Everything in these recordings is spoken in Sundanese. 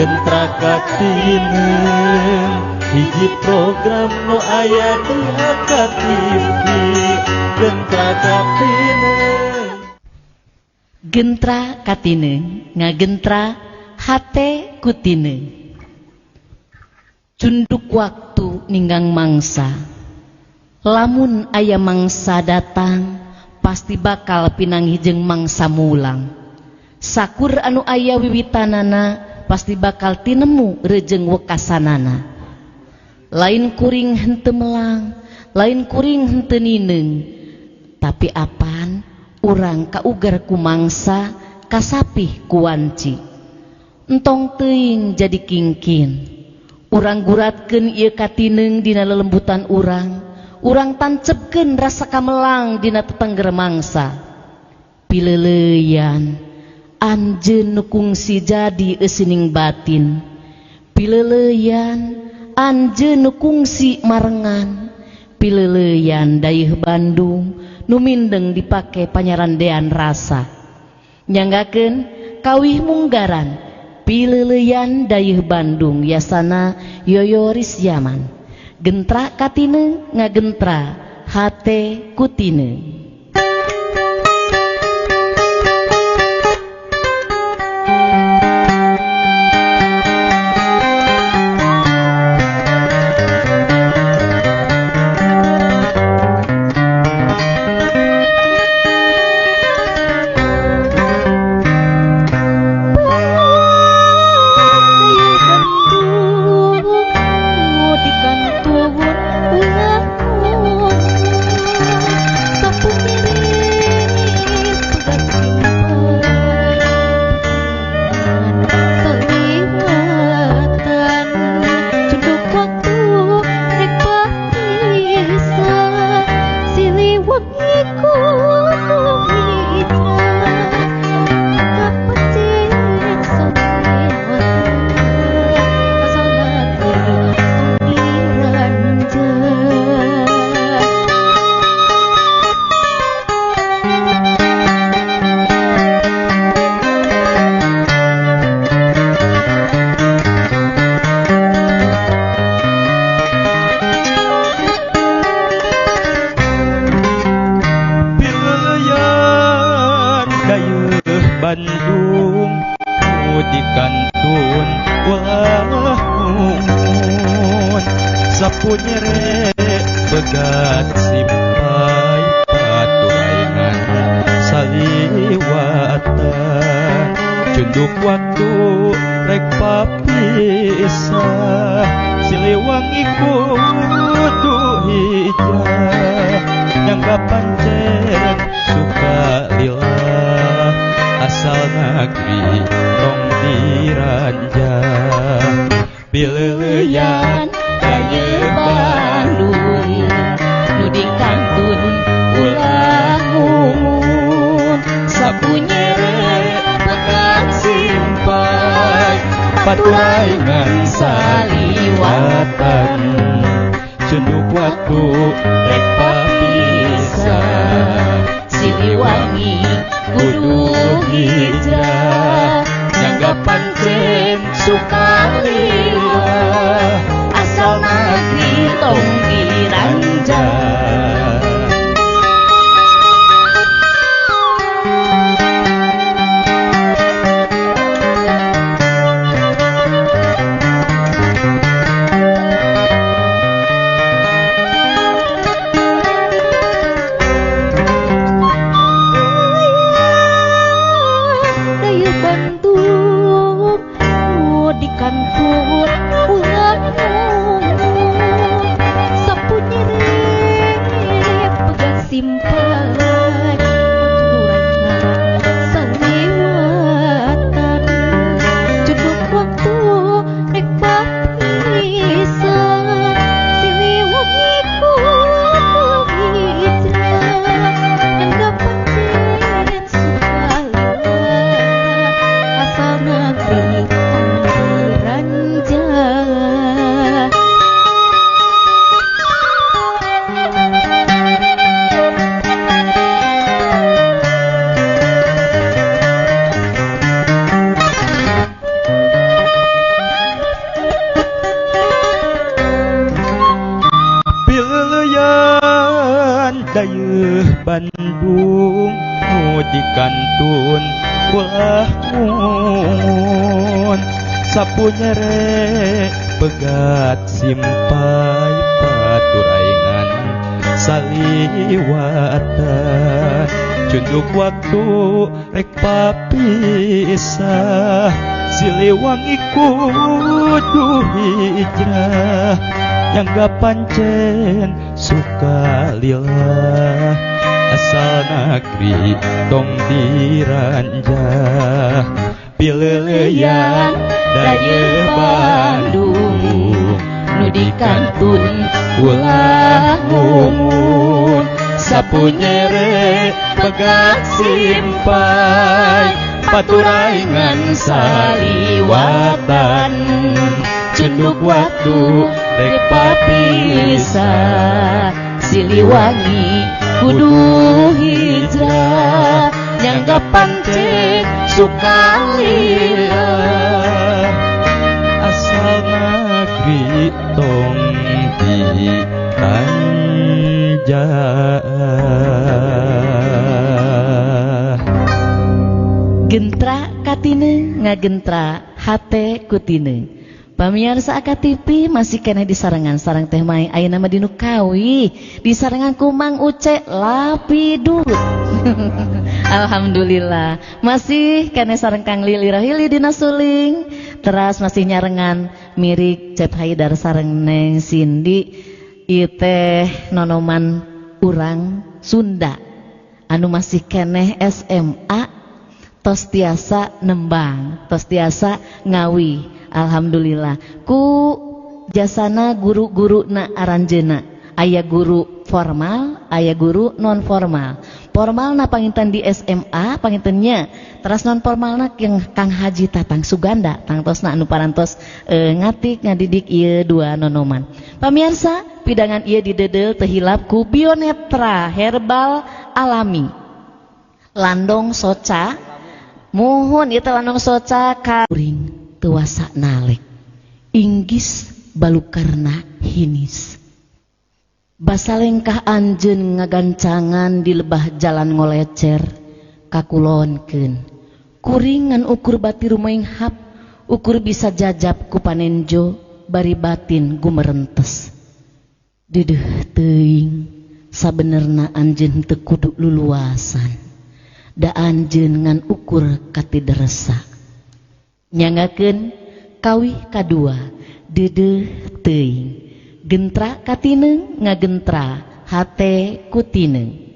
Gentra katineng hiji program nu aya di TV. Gentra katineng. Gentra katineng ngagentra hate kutineng. Cunduk waktu ninggang mangsa, lamun aya mangsa datang pasti bakal pinang hijeng mangsa mulang. Sakur anu aya wiwitanana pasti bakal tinemu rejeng wekasanana. Lain kuring henteu melang, lain kuring henteu nineng, tapi apan urang kaugar ku mangsa kasapih ku wanci. Entong teuing jadi kingkin. Urang guratkeun ieu katineng dina lelembutan urang tancepkeun rasa kamelang dina tetengger mangsa. Pileleuyan anjeun nu kungsi jadi eusining batin. Pileleuyan anjeun nu kungsi marengan. Pileleuyan dayeuh Bandung nu mindeng dipake panyarandean rasa. Nyanggakeun kawih munggaran pileleuyan dayeuh Bandung yasana Yoyo Risyaman. Gentra katineng ngagentra hate kutineng. Bandung di kantun walamun sapunyere begat simpai patuaingan saliwatan cunduk waktu rek papisah siliwangi kudu hijrah nyangga pancen suka lillah asal negeri rong diranjang pileleuyan dayeuh Bandung nu di kantun ulah ngumun sapunyere bekat simpai patuaingan saliwatan cunduk waktu rek papisah siliwangi kudu hijrah nyangga pancen sukalillah asal negeri tong diranjang. dikantun ulah ngun sapunyere pegat simpai paturaingan saliwatan cunduk waktu rek papisah Siliwangi kudu hijrah nyangga pancen suka lillah asal negeri tong diranjah pileleyan daya Bandung nu dikantun ulah ngumun sapunyere pegat simpai paturaingan saliwatan cenduk waktu rek papisah Siliwangi kudu hijrah nyangga pancen suka lillah asal negeri tong diranjah gentra katine ngagentra hate kutine pamirsa AKTV masih kena di sarangan sarang teh mai ayeuna mah dinu kawi di sarangan ku Mang Uce Lapidut alhamdulillah masih kena sareng Kang Lili Rahili dina suling teras masih nyarengan mirik Cep Haidar sareng Neng Cindy ieu teh nonoman urang Sunda anu masih keneh SMA tos tiasa nembang, tos tiasa ngawi. Alhamdulillah. Ku jasana guru-guru na aranjeuna. Aya guru formal, aya guru non formal. Formal na panginten di SMA, pangintennya. Teras non formal na yang Kang Haji Tatang Suganda, tang tosna anu parantos ngatik ngadidik ieu dua nonoman. Pamirsa, pidangan ieu didedel teu hilap ku Bionetra Herbal Alami. Landong soca muhun ieu teh landong soca kuring teu wasa nalek inggis balukarna hinis basalengkah anjeun ngagancangan di lebah jalan ngolecer kakulonkeun kuring ngan ukur bati rumainghap ukur bisa jajab ku panenjo bari batin gumerentes dedeuh teuing sabenerna anjeun teu kudu luluasan da anjeun ngan ukur katideresa nyangakeun kawih kadua dedeuh teuing gentra katineung ngagentra hate kutineung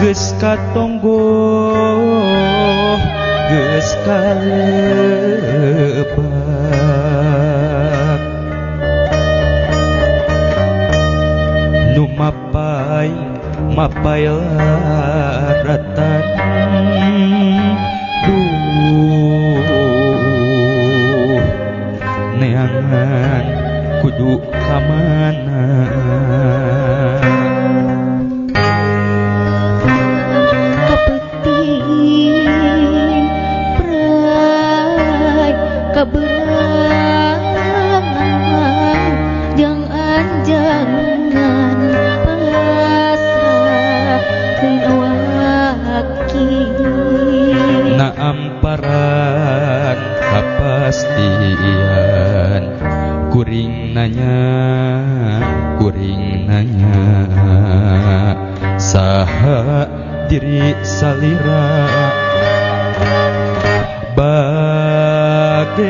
geus katonggo geus kalebak nu mapai laratan duh neangan kudu kamana keberangan jangan pasrah dan wakil kalaparan kapastian kuring nanya saha diri salira bagea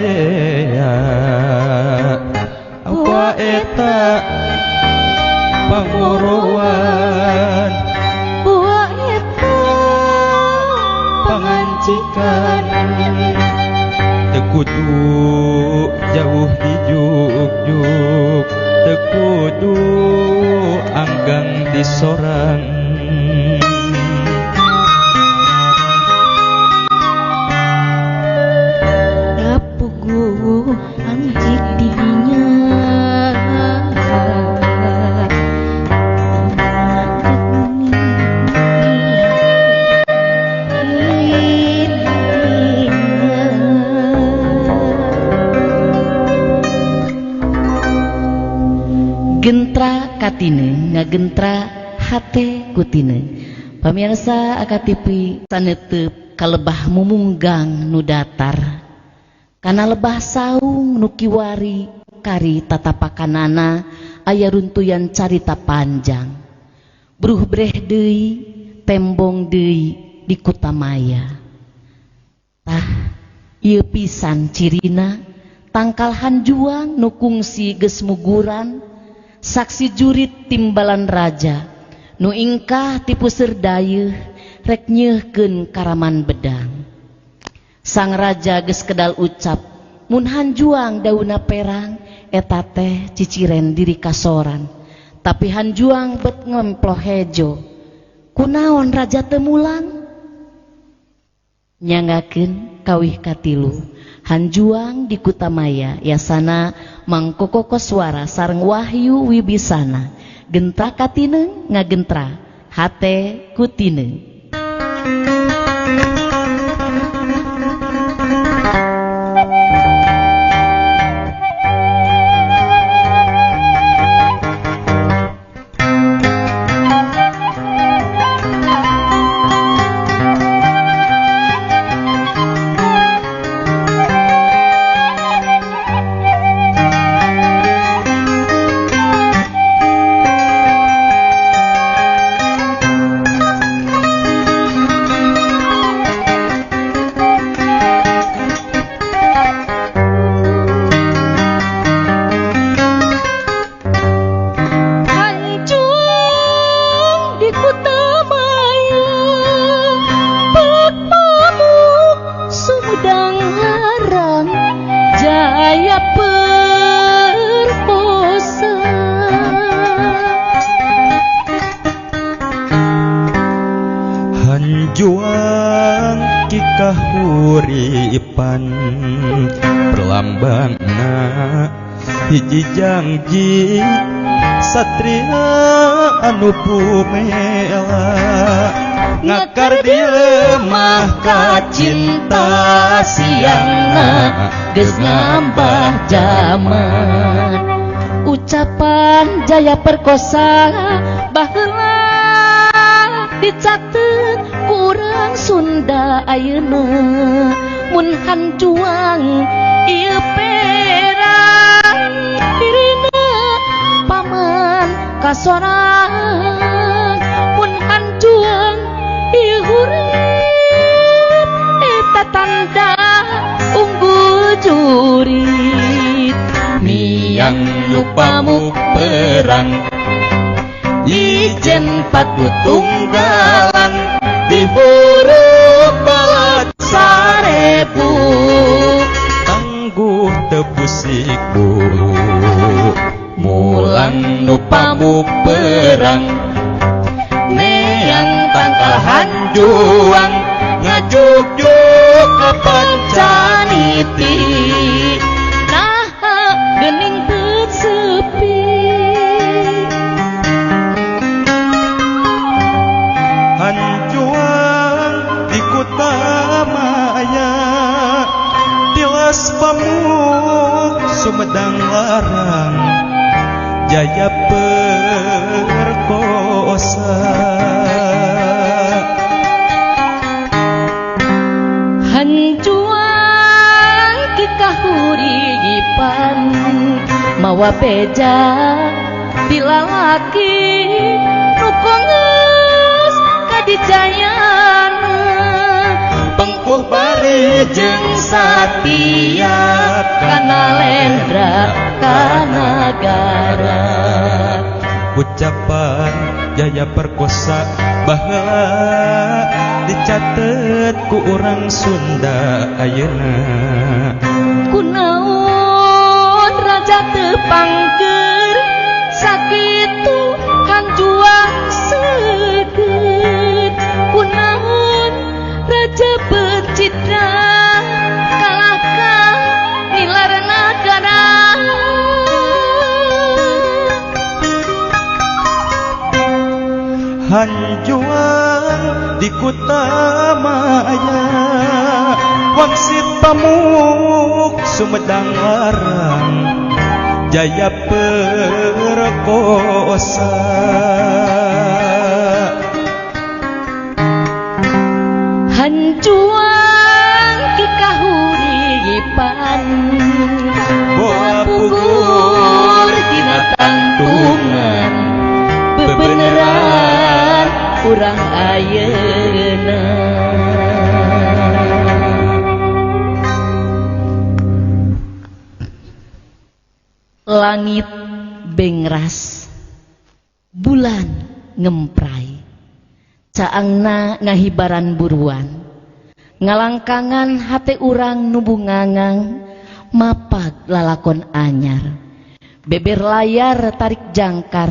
apa eta pangorowan Wa eta pangancikan tekudu jauh di juk tekudu anggang di sorang Dapugu anjik dinya Gentra katine ngagentra hate kutine pamirsa akatipi sanetep kalebah mumunggang nu datar kana lebah saung nu kiwari kari tatapakanana aya runtuyan carita panjang bruh breh deui tembong deui di Kutamaya tah ieu pisan cirina tangkal hanjuang nu kungsi geus muguran saksi jurit timbalan raja nu ingkah tipu serdayeuh rek nyeuhkeun karaman bedang sang raja geus kedal ucap mun hanjuang dauna perang eta teh ciciren diri kasoran tapi hanjuang bet ngemploh hejo kunaon raja teu mulang nyangakeun kawih katilu hanjuang di Kutamaya yasana Mangkoko Koswara sareng Wahyu Wibisana gentra katine ngagentra hate kutine Hanjuang kikahuripan perlambangna hiji janji satria anu pumela ngakar di lemah kacinta siangna geus ngambah zaman ucapan jaya perkosa baheula dicatet kurang Sunda ayeuna mun hanjuang ieu perang dirina paman kasorang mun hanjuang ieu urip eta tanda unggul jurit miang lupamu perang ijen patut tunggalan di huruf balat sarebu tangguh tepusik bu mulang nupamu perang neang tangkal hanjuang ngajuk-juk kapancaniti nah gening teu sepi hanjuang di Kutamaya tilas pamuk Sumedang larang jaya perkosa hanjuang mawa beja dilalaki nukonges kadijayana pengkuh bari jeung satia kana lendra kana negara ucapan jaya perkosa baheula dicatet ku urang Sunda ayeuna kunaon raja teu pangker sakitu hanjuang seger kunaon raja bercitra kalahkan nilar nagara hanjuang di Kutamaya wangsit pamuk Sumedang larang jaya perkosa hanjuang ki kahuripan boa pugur dina tangtungan bebeneran urang ayeuna langit bengras bulan ngemprai caangna ngahibaran buruan ngalangkangan hate urang nubungangang mapag lalakon anyar beber layar tarik jangkar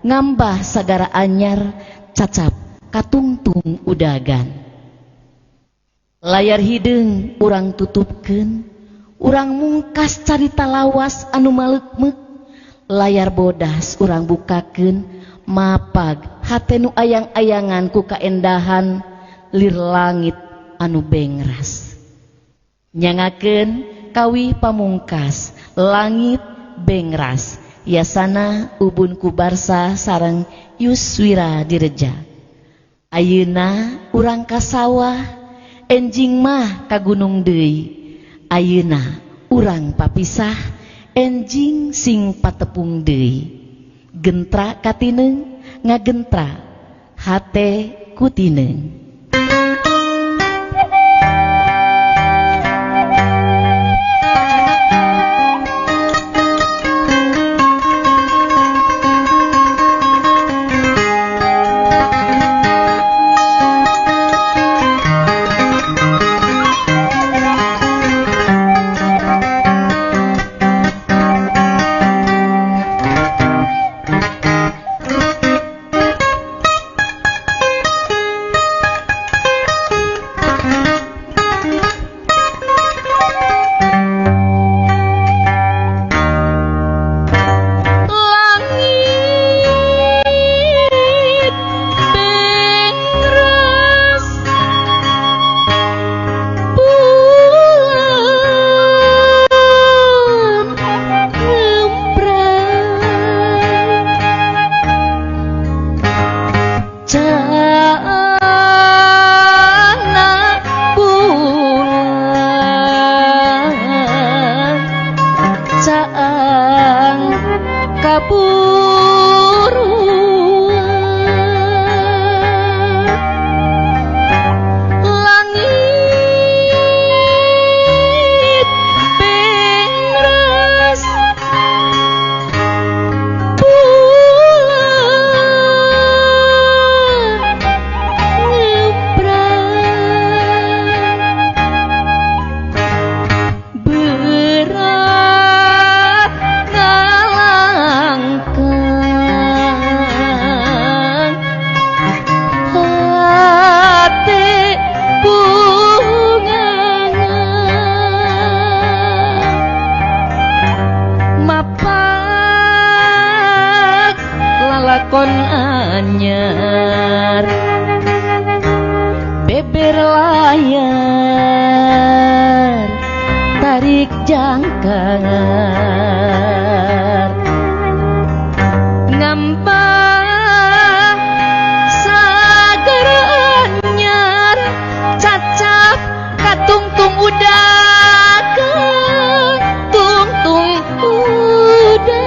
ngambah sagara anyar cacap katungtung udagan layar hideung urang tutupkeun urang mungkas carita lawas anu maleuk-meuk layar bodas urang bukakeun mapag hate nu ayang-ayangan ku kaendahan lir langit anu bengras nyangakeun kawi pamungkas langit bengras yasana ubun ku Barsa sareng Yuswira Direja ayeuna urang ka sawah enjing mah ka gunung deui ayeuna urang papisah enjing sing patepung deui gentra katineung ngagentra hate kutineung lakon anyar beber layar tarik jangkar ngambah sagara anyar cacap katungtung udah tungtung udah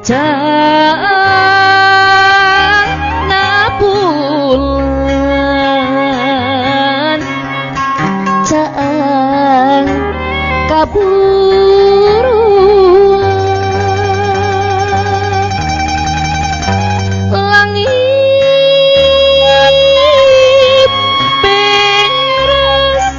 Jana bulan caang kaburuan langit beres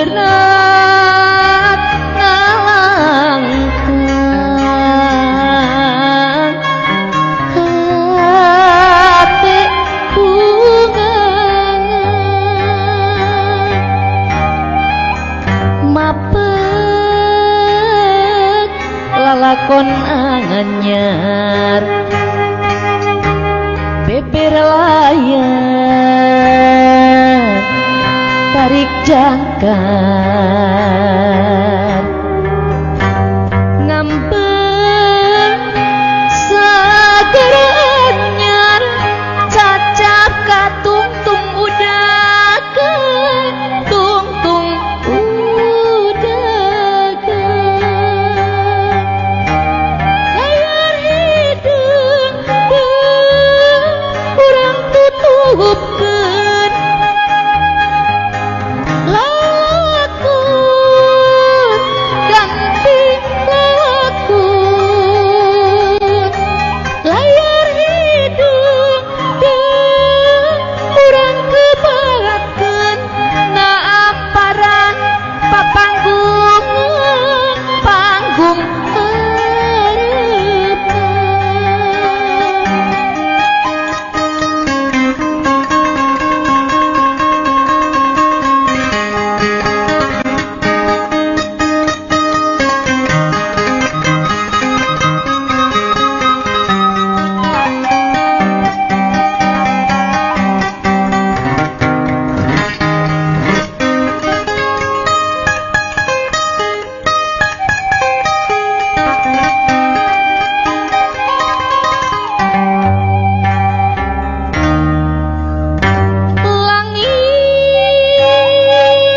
berat ngalangkang hati bungangan mapet lalakon anganyar beber layar tarik jangkar ngambek sagara anyar cacap katungtung udagan tungtung udagan layar hidung kurang tutupkeun lakon ganti lakon layar hidung kurang kebaratkeun naamparan papanggung panggung harapan.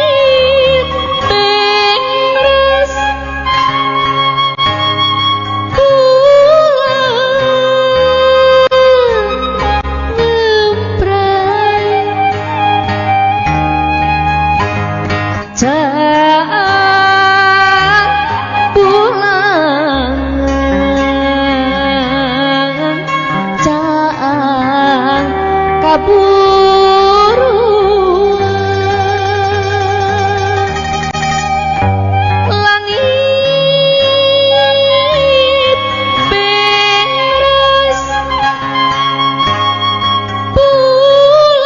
Langit beres bulan ngempray caang bulan caang kaburuan langit beres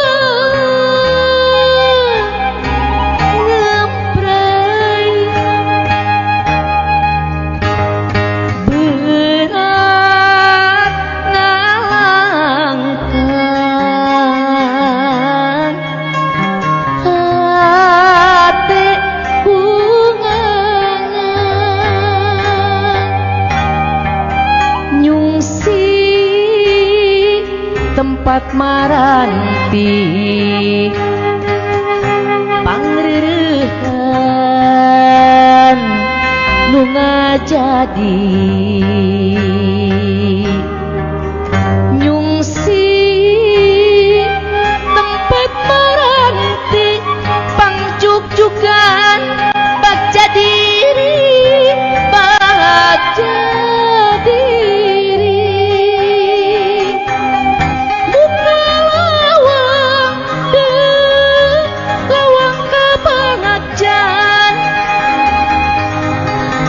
bulan ngempray berat ngalangkang hati bungangan nyungsi tempat maranti pangreurehan nu ngajadi nyungsi tempat maranti pangjugjugan bagja diri bagja diri buka lawang lawang kabangajan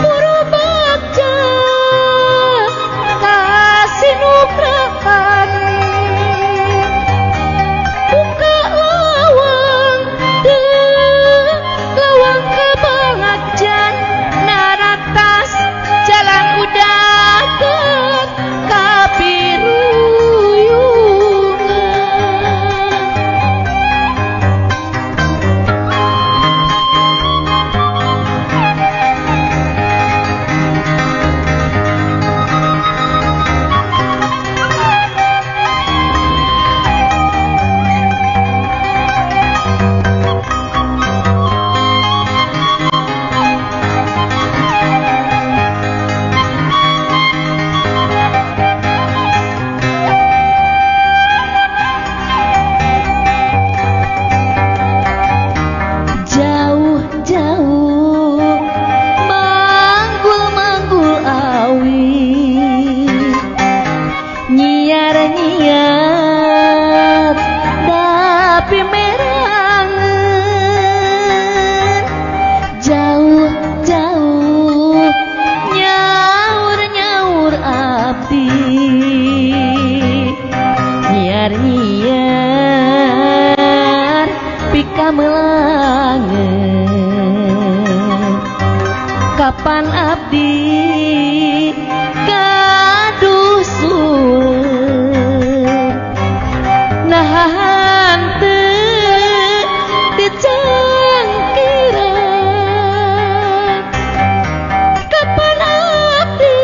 puru bagja nyiar tapi merangan jauh-jauh nyaur-nyaur abdi nyiar-nyiar pika melangen kapan abdi kadusul nah hanteu dicangkiran kapan abdi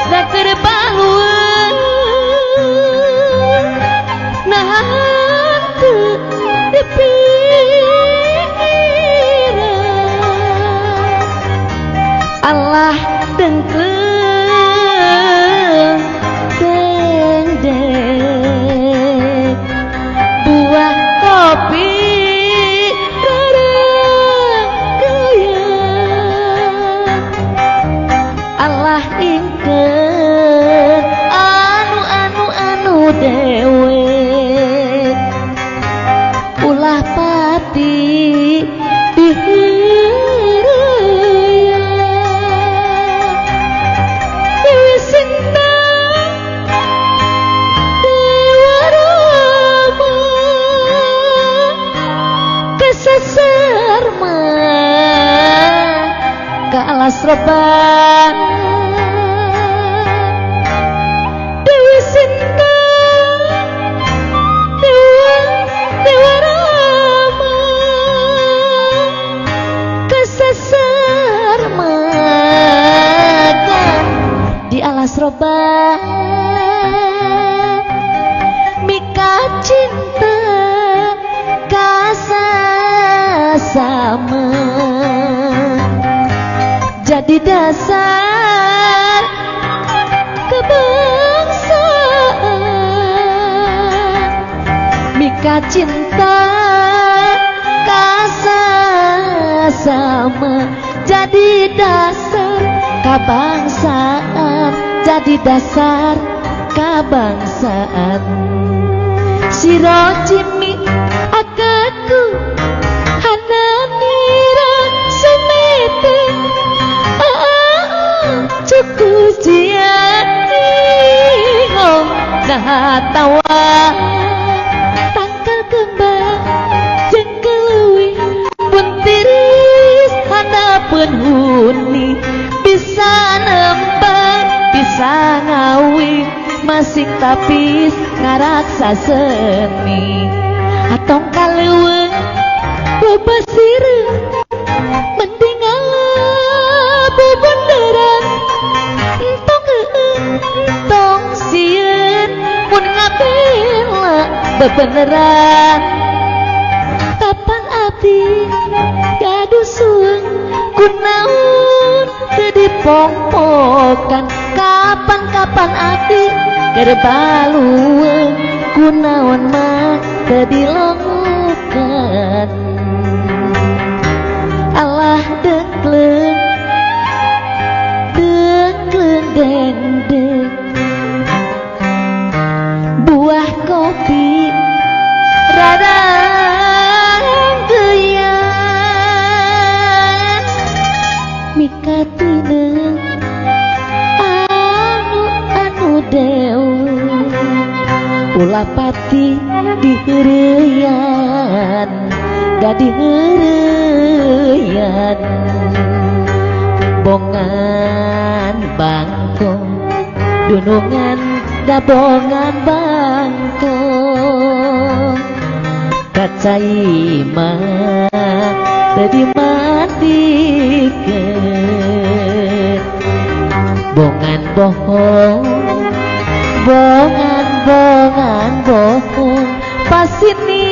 saker bangun nah hanteu dipikiran Allah dengkeun dendek buah kopi rarang geuyeung Allah ingkeun anu dewe ulah pati alas rebah Dewi Sinta Dewa Rama kesasar makan di alas rebah mika cinta kasasama jadi dasar kebangsaan mika cinta kasasama jadi dasar kebangsaan jadi dasar kebangsaan siro Jimmy akaku hanamira sumete cukup jiani oh nah tawa tangkal kembang jengkeluwi buntiris hadapun huni bisa nembang bisa ngawi masing tapis ngaraksa seni atong kaleuweung babasireung mending bebeneran tong sieun mun ngabela bebeneran kapan abdi gadusun kunaon teu dipongpokan kapan abdi keur balueung kunaon mah teu dilongkan Allah dengkleung dendeng buah kopi radang geuyan mika tineung anu dewe ulah pati diheureyan da diheureyan bongan bangkong dunungan dabongan bangkong kacai mah teu matikeun bongan bohong bongan bohong pasini